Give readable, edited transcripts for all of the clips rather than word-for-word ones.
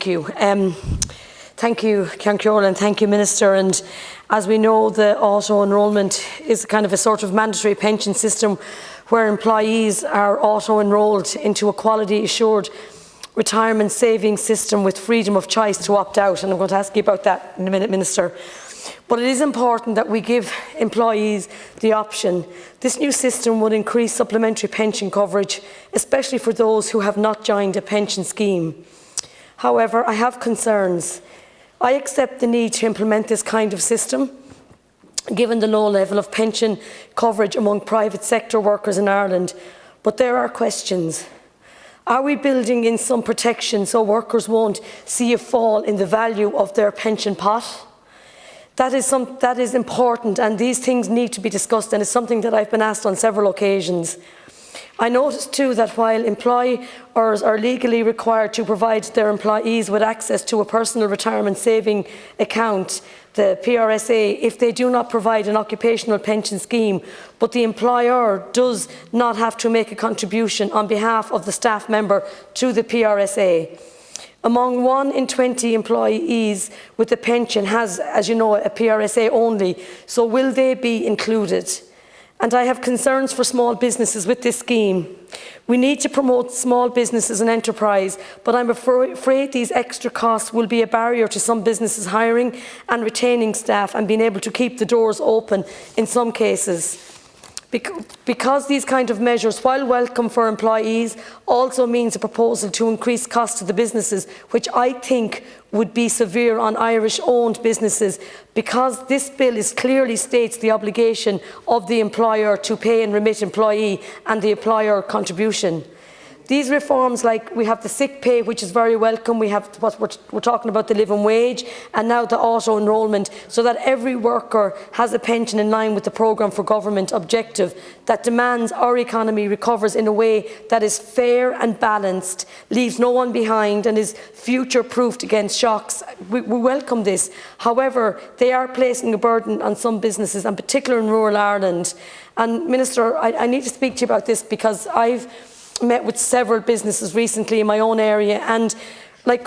Thank you. Thank you, Ceann and thank you, Minister. And as we know, the auto-enrolment is kind of a sort of mandatory pension system where employees are auto-enrolled into a quality-assured retirement savings system with freedom of choice to opt out. And I'm going to ask you about that in a minute, Minister. But it is important that we give employees the option. This new system would increase supplementary pension coverage, especially for those who have not joined a pension scheme. However, I have concerns. I accept the need to implement this kind of system, given the low level of pension coverage among private sector workers in Ireland. But there are questions. Are we building in some protection so workers won't see a fall in the value of their pension pot? That is important, and these things need to be discussed, and it's something that I've been asked on several occasions. I noticed too that while employers are legally required to provide their employees with access to a personal retirement saving account, the PRSA, if they do not provide an occupational pension scheme, but the employer does not have to make a contribution on behalf of the staff member to the PRSA. Among 1 in 20 employees with a pension has, as you know, a PRSA only, so will they be included? And I have concerns for small businesses with this scheme. We need to promote small businesses and enterprise, but I'm afraid these extra costs will be a barrier to some businesses hiring and retaining staff and being able to keep the doors open in some cases. Because these kind of measures, while welcome for employees, also means a proposal to increase costs to the businesses, which I think would be severe on Irish-owned businesses, because this bill clearly states the obligation of the employer to pay and remit employee and the employer contribution. These reforms, like we have the sick pay, which is very welcome, we have what we're talking about, the living wage, and now the auto-enrolment, so that every worker has a pension in line with the programme for government objective that demands our economy recovers in a way that is fair and balanced, leaves no one behind and is future-proofed against shocks. We welcome this. However, they are placing a burden on some businesses, and particularly in rural Ireland. And Minister, I need to speak to you about this because I've met with several businesses recently in my own area, and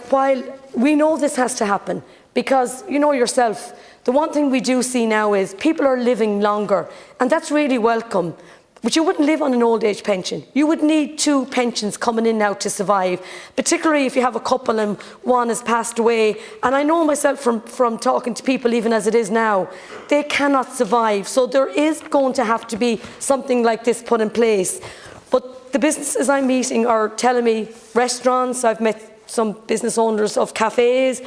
while we know this has to happen, because you know yourself, the one thing we do see now is people are living longer, and that's really welcome. But you wouldn't live on an old age pension. You would need 2 pensions coming in now to survive, particularly if you have a couple and one has passed away. And I know myself from talking to people, even as it is now, they cannot survive. So there is going to have to be something like this put in place. But the businesses I'm meeting are telling me restaurants, I've met some business owners of cafes,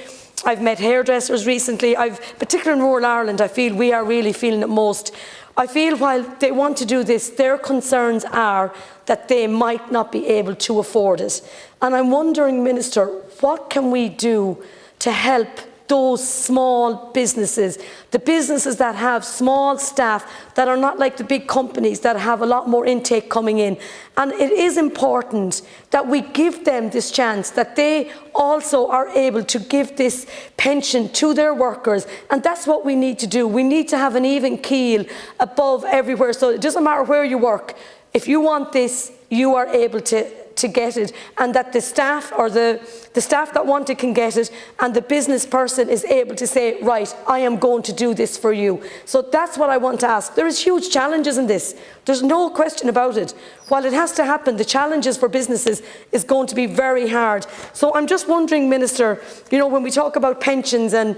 I've met hairdressers recently, particularly in rural Ireland, I feel we are really feeling it most. I feel while they want to do this, their concerns are that they might not be able to afford it. And I'm wondering, Minister, what can we do to help those small businesses, the businesses that have small staff that are not like the big companies that have a lot more intake coming in. And it is important that we give them this chance, that they also are able to give this pension to their workers. And that's what we need to do. We need to have an even keel above everywhere. So it doesn't matter where you work. If you want this, you are able to get it, and that the staff or the staff that want it can get it, and the business person is able to say, right, I am going to do this for you. So that's what I want to ask. There is huge challenges in this. There's no question about it. While it has to happen, the challenges for businesses is going to be very hard. So I'm just wondering, Minister, you know, when we talk about pensions and,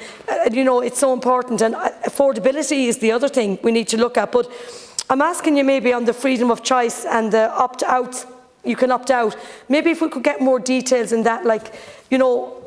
you know, it's so important, and affordability is the other thing we need to look at. But I'm asking you maybe on the freedom of choice and the opt-out. You can opt out. Maybe if we could get more details in that, like, you know,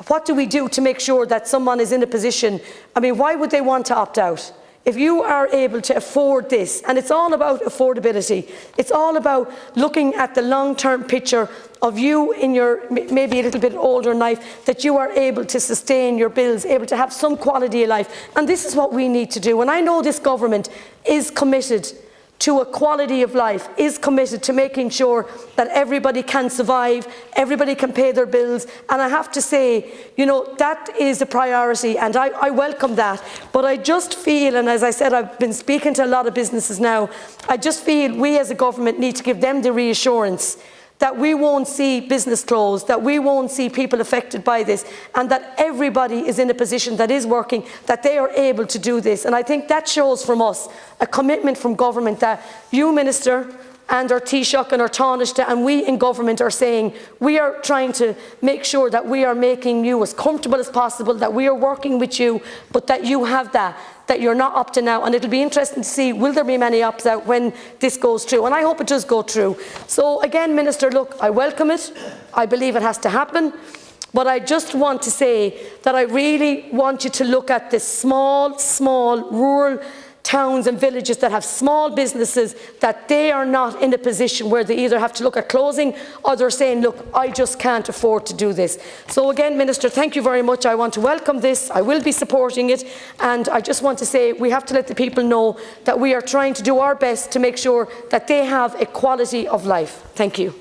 what do we do to make sure that someone is in a position, I mean, why would they want to opt out? If you are able to afford this, and it's all about affordability, it's all about looking at the long-term picture of you in your maybe a little bit older life, that you are able to sustain your bills, able to have some quality of life. And this is what we need to do. And I know this government is committed to a quality of life, is committed to making sure that everybody can survive, everybody can pay their bills. And I have to say, you know, that is a priority, and I welcome that. But I just feel, and as I said, I've been speaking to a lot of businesses now, I just feel we as a government need to give them the reassurance that we won't see business closed, that we won't see people affected by this, and that everybody is in a position that is working, that they are able to do this. And I think that shows from us a commitment from government that you, Minister, and our Taoiseach and our Taoiseach and we in government are saying we are trying to make sure that we are making you as comfortable as possible, that we are working with you, but that you have that you're not opting out. And it'll be interesting to see, will there be many opts out when this goes through? And I hope it does go through. So again, Minister, look, I welcome it. I believe it has to happen. But I just want to say that I really want you to look at the small rural towns and villages that have small businesses, that they are not in a position where they either have to look at closing or they're saying, look, I just can't afford to do this. So again, Minister, thank you very much. I want to welcome this. I will be supporting it. And I just want to say we have to let the people know that we are trying to do our best to make sure that they have a quality of life. Thank you.